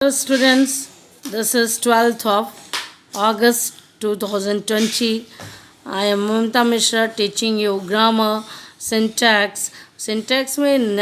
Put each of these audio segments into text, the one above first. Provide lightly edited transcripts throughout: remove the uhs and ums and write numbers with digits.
Hello students, this is 12th of August 2020. I am Mamta Mishra teaching you grammar, syntax. Syntax में in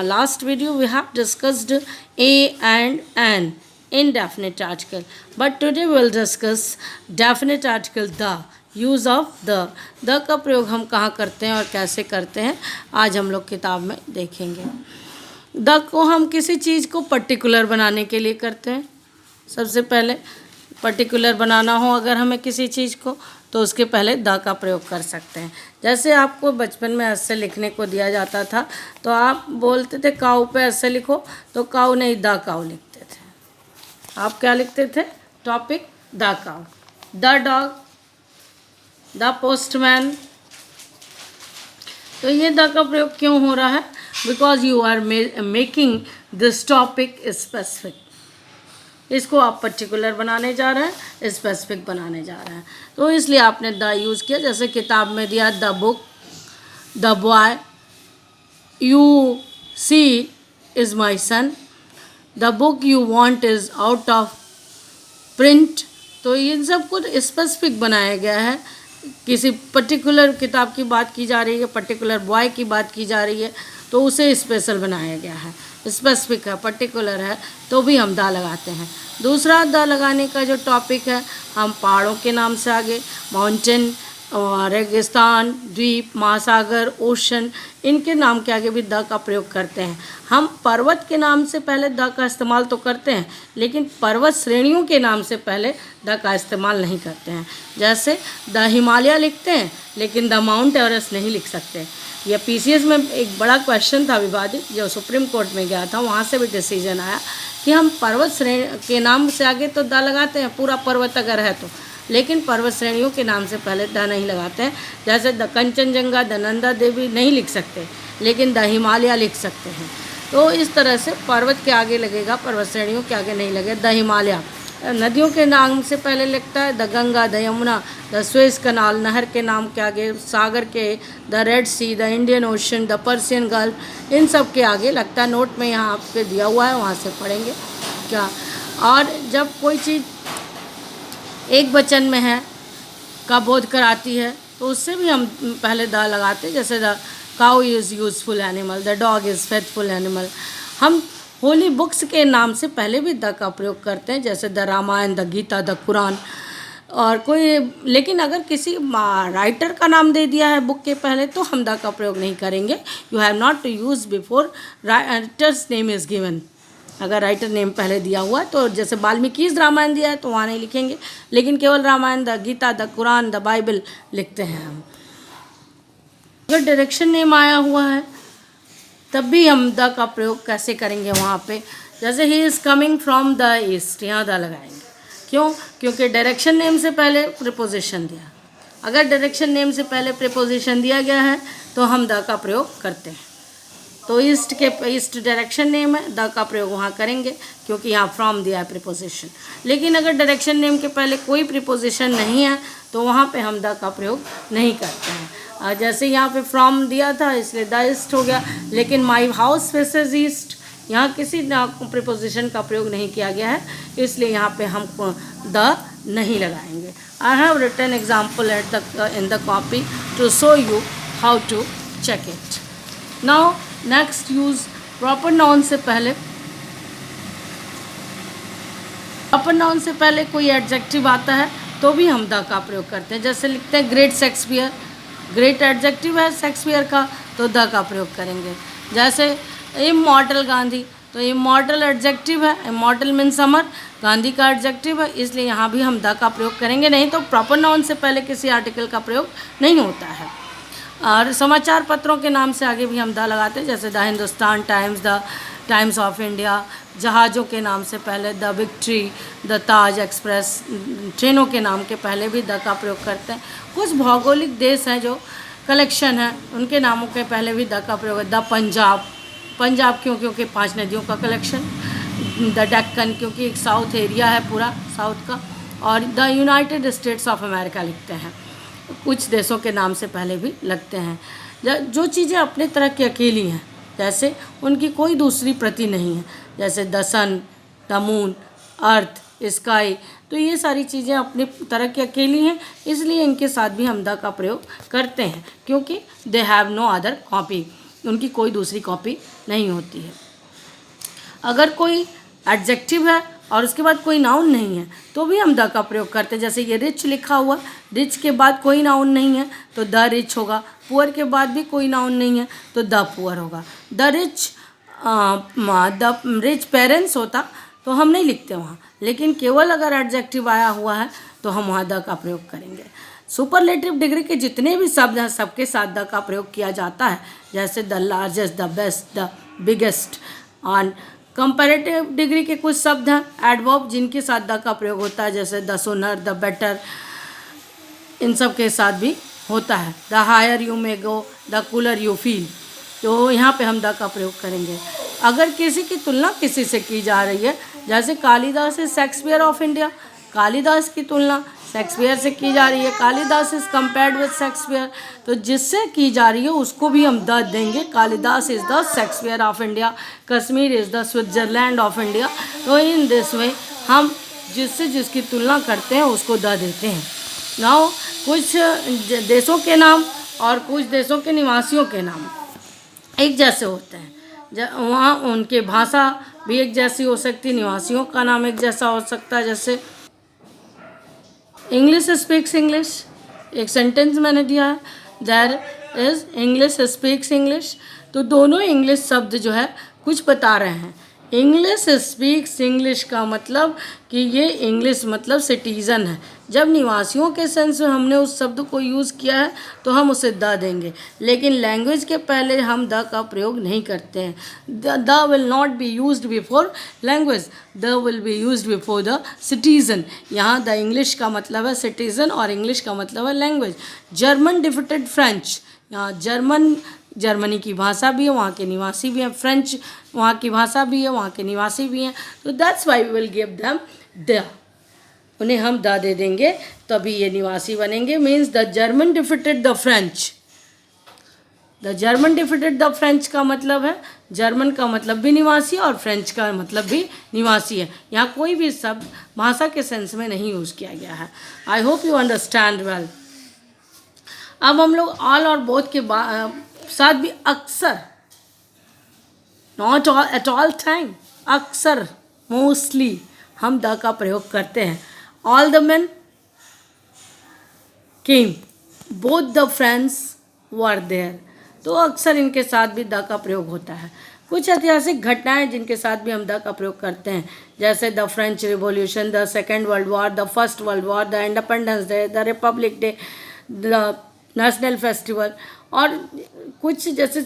last video we have discussed a and an indefinite article. But today we will discuss definite article the. Use of the का प्रयोग हम कहाँ करते हैं और कैसे करते हैं आज हम लोग किताब में देखेंगे। द को हम किसी चीज़ को पर्टिकुलर बनाने के लिए करते हैं। सबसे पहले पर्टिकुलर बनाना हो अगर हमें किसी चीज़ को तो उसके पहले द का प्रयोग कर सकते हैं। जैसे आपको बचपन में ऐसे लिखने को दिया जाता था तो आप बोलते थे काऊ पे ऐसे लिखो, तो काऊ नहीं द काऊ लिखते थे। आप क्या लिखते थे? Topic the cow, the dog, the postman. तो ये द का प्रयोग क्यों हो रहा है? Because you are making this topic specific. इसको आप पर्टिकुलर बनाने जा रहे हैं, स्पेसिफिक बनाने जा रहे हैं, तो इसलिए आपने द यूज़ किया। जैसे किताब में दिया the book, the boy, you see is my son, the book you want is out of print. तो इन सब कुछ स्पेसिफिक बनाया गया है। किसी पर्टिकुलर किताब की बात की जा रही है, पर्टिकुलर बॉय की बात की जा रही है, तो उसे स्पेशल बनाया गया है। स्पेसिफिक है, पर्टिकुलर है, तो भी हम द लगाते हैं। दूसरा द लगाने का जो टॉपिक है, हम पहाड़ों के नाम से आगे माउंटेन, रेगिस्तान, द्वीप, महासागर, ओशन, इनके नाम के आगे भी द का प्रयोग करते हैं। हम पर्वत के नाम से पहले द का इस्तेमाल तो करते हैं, लेकिन पर्वत श्रेणियों के नाम से पहले द का इस्तेमाल नहीं करते हैं। जैसे द हिमालय लिखते हैं, लेकिन द माउंट एवरेस्ट नहीं लिख सकते। यह पीसीएस में एक बड़ा क्वेश्चन था विवादित, जो सुप्रीम कोर्ट में गया था, वहाँ से भी डिसीजन आया कि हम पर्वत श्रेणी के नाम से आगे तो द लगाते हैं, पूरा पर्वत अगर है तो, लेकिन पर्वत श्रेणियों के नाम से पहले द नहीं लगाते हैं। जैसे द कंचनजंगा, द नंदा देवी नहीं लिख सकते, लेकिन द हिमालय लिख सकते हैं। तो इस तरह से पर्वत के आगे लगेगा, पर्वत श्रेणियों के आगे नहीं लगे। द हिमालय नदियों के नाम से पहले लगता है, the Ganga, the Yamuna, the Suez canal नहर के नाम के आगे, सागर के, the Red Sea, the Indian Ocean, the Persian Gulf, इन सब के आगे लगता है। नोट में यहाँ आपके दिया हुआ है, वहाँ से पढ़ेंगे क्या। और जब कोई चीज़ एक वचन में है का बोध कराती है, तो उससे भी हम पहले द लगाते हैं। जैसे the cow is useful animal, the dog is faithful animal. हम होली बुक्स के नाम से पहले भी द का प्रयोग करते हैं, जैसे the Ramayana, the Gita, the Quran. और कोई, लेकिन अगर किसी राइटर का नाम दे दिया है बुक के पहले, तो हम द का प्रयोग नहीं करेंगे। You have not to use before writers name is given. अगर राइटर नेम पहले दिया हुआ है, तो जैसे वाल्मीकि रामायण दिया है तो वहाँ नहीं लिखेंगे, लेकिन केवल Ramayana, the Gita, the Quran, the Bible लिखते हैं हम। अगर डायरेक्शन नेम आया हुआ है तब भी हम द का प्रयोग कैसे करेंगे वहाँ पे? जैसे he is coming from the east, यहाँ द लगाएंगे। क्यों? क्योंकि डायरेक्शन नेम से पहले प्रीपोजिशन दिया। अगर डायरेक्शन नेम से पहले प्रीपोजिशन दिया गया है तो हम द का प्रयोग करते हैं। तो ईस्ट डायरेक्शन नेम है, द का प्रयोग वहाँ करेंगे, क्योंकि यहाँ फ्रॉम दिया है प्रीपोजिशन। लेकिन अगर डायरेक्शन नेम के पहले कोई प्रीपोजिशन नहीं है तो वहाँ पे हम द का प्रयोग नहीं करते हैं। जैसे यहाँ पे फ्रॉम दिया था, इसलिए द ईस्ट हो गया, लेकिन माई हाउस फेसेस ईस्ट, यहाँ किसी प्रीपोजिशन का प्रयोग नहीं किया गया है, इसलिए यहाँ पे हम द नहीं लगाएंगे। I have written example in the copy to show you how to check it. Now next use proper noun से पहले, प्रॉपर नाउन से पहले कोई एडजेक्टिव आता है तो भी हम द का प्रयोग करते हैं। जैसे लिखते हैं ग्रेट शेक्सपियर, ग्रेट एडजेक्टिव है शेक्सपियर का, तो द का प्रयोग करेंगे। जैसे इमॉर्टल गांधी, तो इमॉर्टल एडजेक्टिव है, इमॉर्टल मीन्स अमर, गांधी का एडजेक्टिव है, इसलिए यहाँ भी हम द का प्रयोग करेंगे। नहीं तो प्रॉपर नाउन से पहले किसी आर्टिकल का प्रयोग नहीं होता है। और समाचार पत्रों के नाम से आगे भी हम द लगाते हैं, जैसे the Hindustan times, the times of India. जहाज़ों के नाम से पहले the victory, the Taj express. ट्रेनों के नाम के पहले भी द का प्रयोग करते हैं। कुछ भौगोलिक देश हैं जो कलेक्शन है, उनके नामों के पहले भी द का प्रयोग है। द पंजाब, पंजाब क्यों? क्योंकि 5 नदियों का कलेक्शन। द डेक्कन, क्योंकि एक साउथ एरिया है पूरा साउथ का। और the United states of America लिखते हैं। कुछ देशों के नाम से पहले भी लगते हैं। जो चीज़ें अपने तरह की अकेली हैं, जैसे उनकी कोई दूसरी प्रति नहीं है, जैसे the sun, the moon, earth, sky. तो ये सारी चीज़ें अपनी तरह की अकेली हैं, इसलिए इनके साथ भी हम द का प्रयोग करते हैं, क्योंकि they have no other copy, उनकी कोई दूसरी कॉपी नहीं होती है। अगर कोई एडजेक्टिव है और उसके बाद कोई नाउन नहीं है तो भी हम द का प्रयोग करते हैं। जैसे ये रिच लिखा हुआ, रिच के बाद कोई नाउन नहीं है तो द रिच होगा। पुअर के बाद भी कोई नाउन नहीं है तो द पुअर होगा। द रिच पेरेंट्स होता तो हम नहीं लिखते वहाँ, लेकिन केवल अगर एडजेक्टिव आया हुआ है तो हम वहाँ द का प्रयोग करेंगे। सुपरलेटिव डिग्री के जितने भी शब्द हैं सबके साथ द का प्रयोग किया जाता है, जैसे the largest, the best, the biggest. और कंपैरेटिव डिग्री के कुछ शब्द हैं एडवर्ब जिनके साथ द का प्रयोग होता है, जैसे द सुनर, द बेटर, इन सब के साथ भी होता है। The higher you may go, the cooler you feel, तो यहाँ पे हम द का प्रयोग करेंगे। अगर किसी की तुलना किसी से की जा रही है, जैसे Kalidas is Shakespeare of India, Kalidas की तुलना शेक्सपियर से की जा रही है, Kalidas is compared with Shakespeare, तो जिससे की जा रही है उसको भी हम द देंगे। Kalidas is the Shakespeare of India, Kashmir is the Switzerland of India. तो इन दिस वे हम जिससे जिसकी तुलना करते हैं उसको द देते हैं। नाउ कुछ देशों के नाम और कुछ देशों के निवासियों के नाम एक जैसे होते हैं, वहाँ उनके भाषा भी एक जैसी हो सकती है, निवासियों का नाम एक जैसा हो सकता है। जैसे इंग्लिश स्पीक्स इंग्लिश, एक सेंटेंस मैंने दिया है, there is English speaks English, तो दोनों इंग्लिश शब्द जो है कुछ बता रहे हैं। इंग्लिश स्पीक्स इंग्लिश का मतलब कि ये इंग्लिश मतलब सिटीज़न है। जब निवासियों के सेंस में हमने उस शब्द को यूज़ किया है तो हम उसे द देंगे, लेकिन लैंग्वेज के पहले हम द का प्रयोग नहीं करते हैं। The will not be used before language, the will be used before the citizen. यहाँ द इंग्लिश का मतलब है सिटीज़न और इंग्लिश का मतलब है लैंग्वेज। जर्मन डिफिटेड फ्रेंच, यहाँ जर्मनी की भाषा भी है, वहाँ के निवासी भी हैं। फ्रेंच वहाँ की भाषा भी है, वहाँ के निवासी भी हैं। तो that's why we will give them the, उन्हें हम द दे देंगे तभी ये निवासी बनेंगे। Means the German defeated the French, the German defeated the French का मतलब है, जर्मन का मतलब भी निवासी और फ्रेंच का मतलब भी निवासी है। यहाँ कोई भी शब्द भाषा के सेंस में नहीं यूज़ किया गया है। I hope you understand well. अब हम लोग ऑल और बोथ के साथ भी अक्सर, नॉट एट ऑल टाइम, अक्सर मोस्टली हम द का प्रयोग करते हैं। All the men came, both the friends were there, तो अक्सर इनके साथ भी द का प्रयोग होता है। कुछ ऐतिहासिक घटनाएं जिनके साथ भी हम द का प्रयोग करते हैं, जैसे the French revolution, the second world war, the first world war, the independence day, the Republic day, the national festival. और कुछ जैसे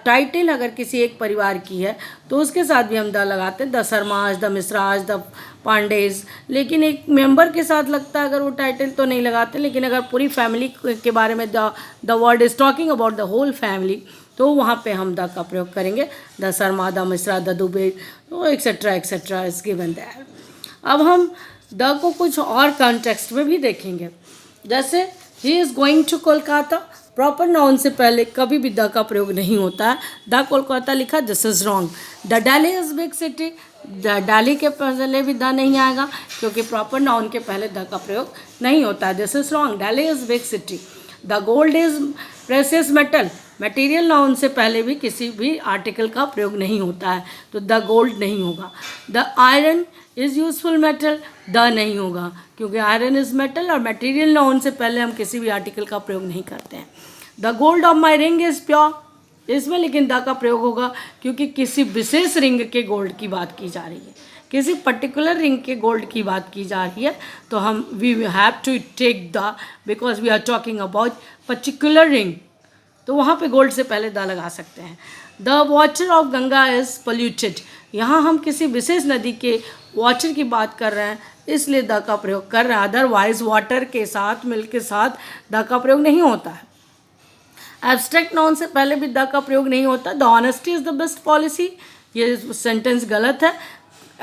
टाइटल अगर किसी एक परिवार की है तो उसके साथ भी हम द लगाते हैं, the Sharmas, the Mishras, the Pandeys. लेकिन एक मेंबर के साथ लगता है अगर वो टाइटल तो नहीं लगाते, लेकिन अगर पूरी फैमिली के बारे में the word is talking about the whole family तो वहाँ पे हम द का प्रयोग करेंगे। The Sharma, the Mishra, the Dubey, तो एक्सेट्रा इज गिवन देयर। अब हम द को कुछ और कॉन्टेक्स्ट में भी देखेंगे, जैसे he is going to Kolkata, proper noun से पहले कभी भी द का प्रयोग नहीं होता है। द कोलकाता लिखा, this is wrong. The Delhi is big city, Delhi के पहले भी द नहीं आएगा क्योंकि प्रॉपर नाउन के पहले द का प्रयोग नहीं होता है। This is wrong, Delhi is big city. The gold is precious metal, material noun से पहले भी किसी भी आर्टिकल का प्रयोग नहीं होता है तो द गोल्ड नहीं होगा। The iron is useful metal, the नहीं होगा क्योंकि आयरन इज़ मेटल और मटेरियल नाउन से पहले हम किसी भी आर्टिकल का प्रयोग नहीं करते हैं। The gold of my ring is pure, इसमें लेकिन द का प्रयोग होगा क्योंकि किसी विशेष रिंग के गोल्ड की बात की जा रही है, किसी पर्टिकुलर रिंग के गोल्ड की बात की जा रही है तो हम we have to take the, because we are talking about particular ring, तो वहाँ पे गोल्ड से पहले द लगा सकते हैं। The water of Ganga is polluted, यहाँ हम किसी विशेष नदी के वाटर की बात कर रहे हैं इसलिए द का प्रयोग कर रहे हैं, अदरवाइज वाटर के साथ मिल्क के साथ द का प्रयोग नहीं होता है। एब्स्ट्रैक्ट नाउन से पहले भी द का प्रयोग नहीं होता। The honesty is the best policy, ये सेंटेंस गलत है।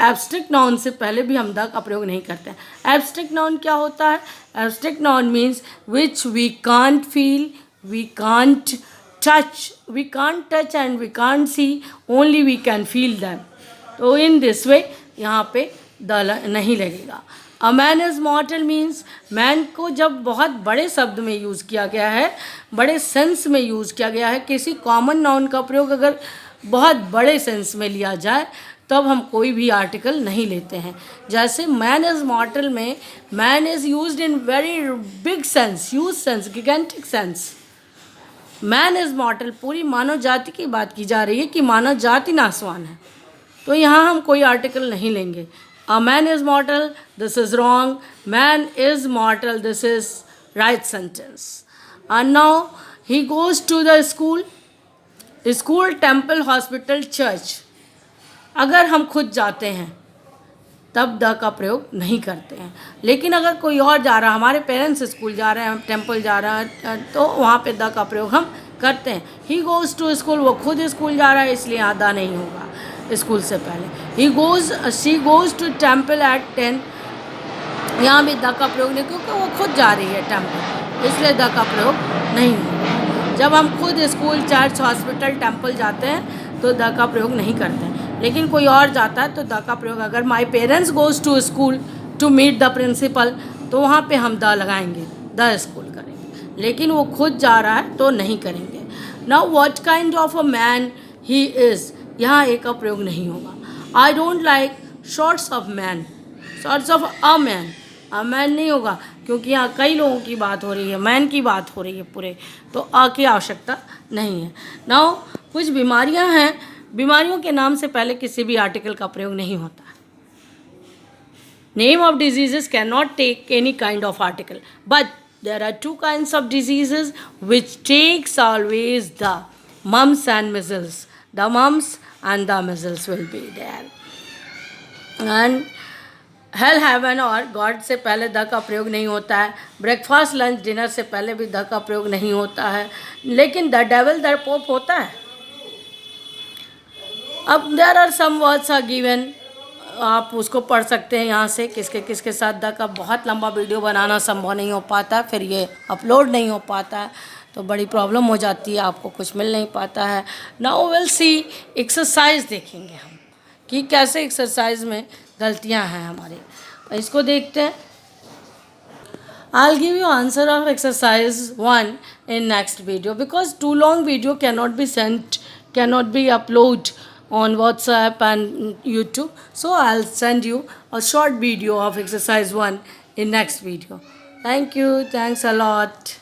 एब्स्ट्रैक्ट नाउन से पहले भी हम द का प्रयोग नहीं करते हैं। एब्स्ट्रैक्ट नाउन क्या होता है? Abstract noun means which we can't feel, we can't touch and we can't see, only we can feel them। तो in this way यहाँ पे द नहीं लगेगा। अ मैन इज़ मॉर्टल मीन्स मैन को जब बहुत बड़े शब्द में यूज़ किया गया है, बड़े सेंस में यूज़ किया गया है, किसी कॉमन नाउन का प्रयोग अगर बहुत बड़े सेंस में लिया जाए तब हम कोई भी आर्टिकल नहीं लेते हैं। जैसे मैन इज़ मॉर्टल में man is used in very big sense, huge sense, gigantic sense. Man is mortal पूरी मानव जाति की बात की जा रही है कि मानव जाति नासवान है, तो यहाँ हम कोई आर्टिकल नहीं लेंगे। A man is mortal, this is wrong, man is mortal, this is right sentence. And now he goes to the school, school, temple, hospital, church. अगर हम खुद जाते हैं तब द का प्रयोग नहीं करते हैं, लेकिन अगर कोई और जा रहा है, हमारे पेरेंट्स स्कूल जा रहे हैं, टेम्पल जा रहा है, तो वहाँ पे द का प्रयोग हम करते हैं। ही गोज़ टू स्कूल, वो खुद स्कूल जा रहा है, इसलिए यहाँ द नहीं होगा स्कूल से पहले। She goes to temple at 10, यहाँ भी द का प्रयोग नहीं, क्योंकि वो खुद जा रही है टेम्पल, इसलिए द का प्रयोग नहीं होगा। जब हम खुद स्कूल, चर्च, हॉस्पिटल, टेम्पल जाते हैं तो द का प्रयोग नहीं करते हैं, लेकिन कोई और जाता है तो द का प्रयोग, अगर my parents goes to school to meet the principal, तो वहाँ पे हम द लगाएंगे, द स्कूल करेंगे, लेकिन वो खुद जा रहा है तो नहीं करेंगे। Now what kind of a man he is, यहाँ ए का प्रयोग नहीं होगा। I don't like shorts of man, shorts of a man नहीं होगा, क्योंकि यहाँ कई लोगों की बात हो रही है, मैन की बात हो रही है पूरे, तो अ की आवश्यकता नहीं है। नाउ कुछ बीमारियाँ हैं, बीमारियों के नाम से पहले किसी भी आर्टिकल का प्रयोग नहीं होता। Name of diseases can not take any kind of article, but there are two kinds of diseases which takes always the mumps and measles, the mumps and the measles will be there. And hell, heaven और God से पहले the का प्रयोग नहीं होता है। Breakfast, lunch, dinner से पहले भी द का प्रयोग नहीं होता है, लेकिन द डेविल, द पोप होता है। अब there are some words are given, आप उसको पढ़ सकते हैं यहाँ से, किसके किसके साथ द का। बहुत लंबा वीडियो बनाना संभव नहीं हो पाता, फिर ये अपलोड नहीं हो पाता है, तो बड़ी प्रॉब्लम हो जाती है, आपको कुछ मिल नहीं पाता है। नाउ विल सी, एक्सरसाइज देखेंगे हम कि कैसे एक्सरसाइज में गलतियाँ हैं हमारी, इसको देखते हैं। I'll give you answer of exercise 1 in next video, because too long video cannot be sent, cannot be upload on WhatsApp and YouTube. So I'll send you a short video of exercise 1 in next video. Thank you. Thanks a lot.